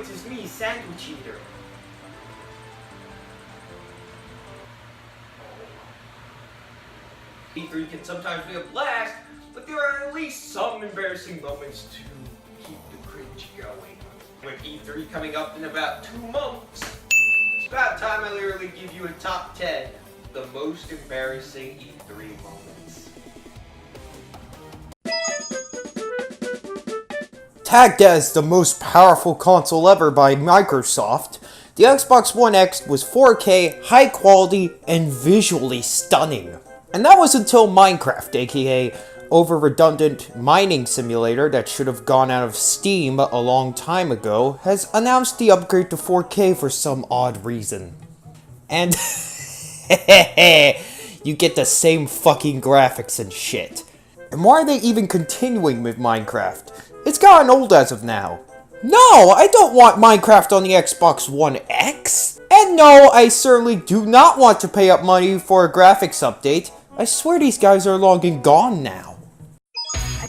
it's me, Sandwich Eater. E3 can sometimes be a blast, but there are at least some embarrassing moments to keep the cringe going. With E3 coming up in about 2 months, it's about time I literally give you a top 10 of the most embarrassing E3 moments. Tagged as the most powerful console ever by Microsoft, the Xbox One X was 4K, high quality, and visually stunning. And that was until Minecraft, aka over-redundant mining simulator that should have gone out of Steam a long time ago, has announced the upgrade to 4K for some odd reason. And you get the same fucking graphics and shit. And why are they even continuing with Minecraft? It's gotten old as of now. No, I don't want Minecraft on the Xbox One X. And no, I certainly do not want to pay up money for a graphics update. I swear these guys are long and gone now.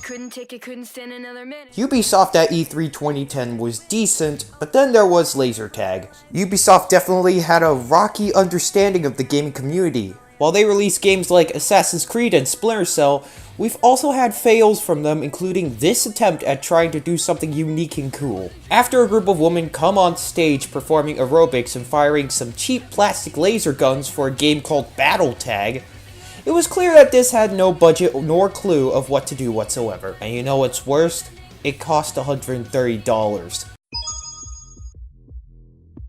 Couldn't stand another minute. Ubisoft at E3 2010 was decent, but then there was laser tag. Ubisoft definitely had a rocky understanding of the gaming community. While they released games like Assassin's Creed and Splinter Cell, we've also had fails from them, including this attempt at trying to do something unique and cool. After a group of women come on stage performing aerobics and firing some cheap plastic laser guns for a game called Battle Tag, it was clear that this had no budget nor clue of what to do whatsoever. And you know what's worst? It cost $130.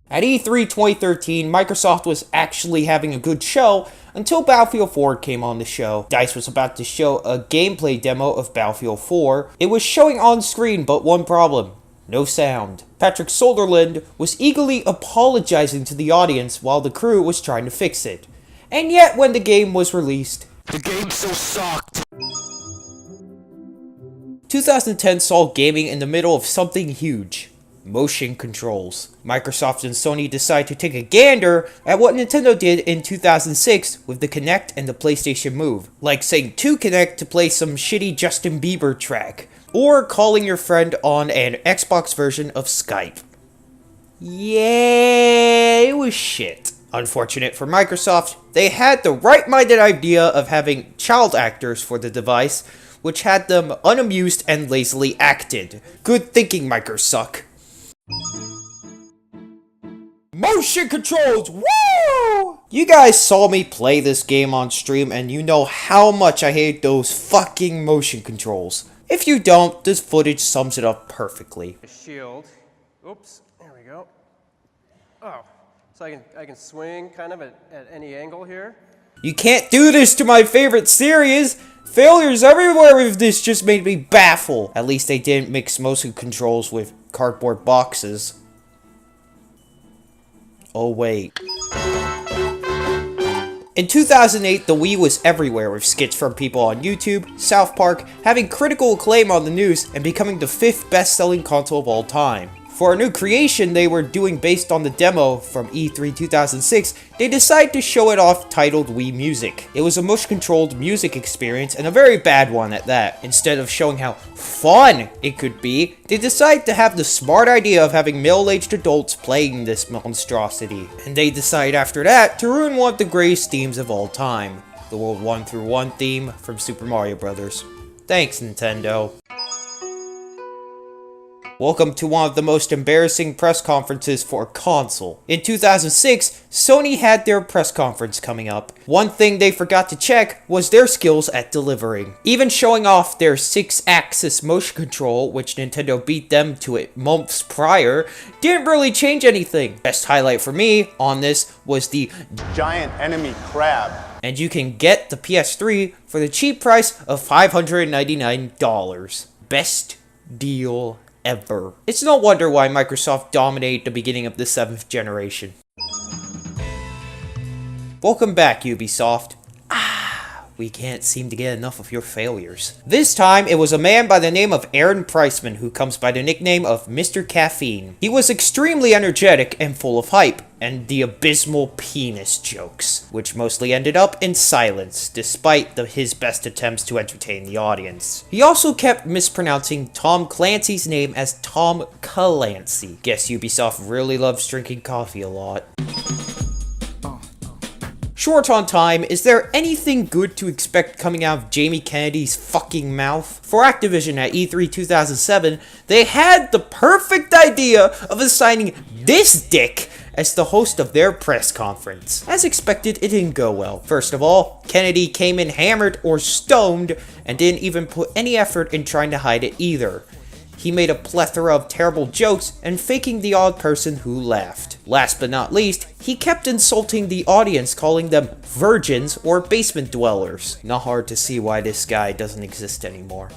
At E3 2013, Microsoft was actually having a good show until Battlefield 4 came on the show. DICE was about to show a gameplay demo of Battlefield 4. It was showing on screen, but one problem: no sound. Patrick Soderlund was eagerly apologizing to the audience while the crew was trying to fix it. And yet, when the game was released, the game still sucked. 2010 saw gaming in the middle of something huge: motion controls. Microsoft and Sony decided to take a gander at what Nintendo did in 2006 with the Kinect and the PlayStation Move, like saying to Kinect to play some shitty Justin Bieber track, or calling your friend on an Xbox version of Skype. Yeah, it was shit. Unfortunate for Microsoft, they had the right-minded idea of having child actors for the device, which had them unamused and lazily acted. Good thinking, Microsuck. Motion controls, woo! You guys saw me play this game on stream, and you know how much I hate those fucking motion controls. If you don't, this footage sums it up perfectly. Shield. Oops, there we go. Oh. So I can swing kind of at any angle here. You can't do this to my favorite series! Failures everywhere with this just made me baffle. At least they didn't mix motion controls with cardboard boxes. Oh wait. In 2008, the Wii was everywhere with skits from people on YouTube, South Park, having critical acclaim on the news, and becoming the 5th best-selling console of all time. For a new creation they were doing based on the demo from E3 2006, they decided to show it off titled Wii Music. It was a motion-controlled music experience, and a very bad one at that. Instead of showing how fun it could be, they decided to have the smart idea of having middle-aged adults playing this monstrosity. And they decided after that to ruin one of the greatest themes of all time, the World 1 through 1 theme from Super Mario Bros. Thanks, Nintendo. Welcome to one of the most embarrassing press conferences for a console. In 2006, Sony had their press conference coming up. One thing they forgot to check was their skills at delivering. Even showing off their 6-axis motion control, which Nintendo beat them to it months prior, didn't really change anything. Best highlight for me on this was the giant enemy crab. And you can get the PS3 for the cheap price of $599. Best deal ever. It's no wonder why Microsoft dominated the beginning of the 7th generation. Welcome back, Ubisoft. We can't seem to get enough of your failures. This time, it was a man by the name of Aaron Priceman who comes by the nickname of Mr. Caffeine. He was extremely energetic and full of hype, and the abysmal penis jokes, which mostly ended up in silence, despite his best attempts to entertain the audience. He also kept mispronouncing Tom Clancy's name as Tom Clancy. Guess Ubisoft really loves drinking coffee a lot. Short on time, is there anything good to expect coming out of Jamie Kennedy's fucking mouth? For Activision at E3 2007, they had the perfect idea of assigning this dick as the host of their press conference. As expected, it didn't go well. First of all, Kennedy came in hammered or stoned and didn't even put any effort in trying to hide it either. He made a plethora of terrible jokes and faking the odd person who laughed. Last but not least, he kept insulting the audience, calling them virgins or basement dwellers. Not hard to see why this guy doesn't exist anymore.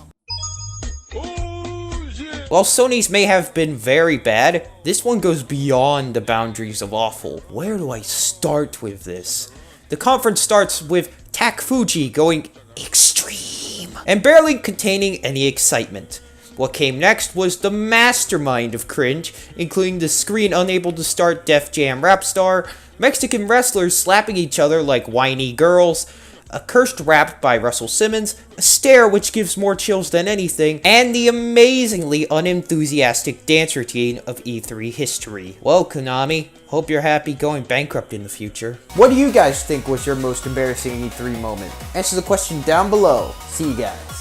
While Sony's may have been very bad, this one goes beyond the boundaries of awful. Where do I start with this? The conference starts with Tak Fuji going extreme and barely containing any excitement. What came next was the mastermind of cringe, including the screen unable to start Def Jam rap star, Mexican wrestlers slapping each other like whiny girls, a cursed rap by Russell Simmons, a stare which gives more chills than anything, and the amazingly unenthusiastic dance routine of E3 history. Well, Konami, hope you're happy going bankrupt in the future. What do you guys think was your most embarrassing E3 moment? Answer the question down below. See you guys.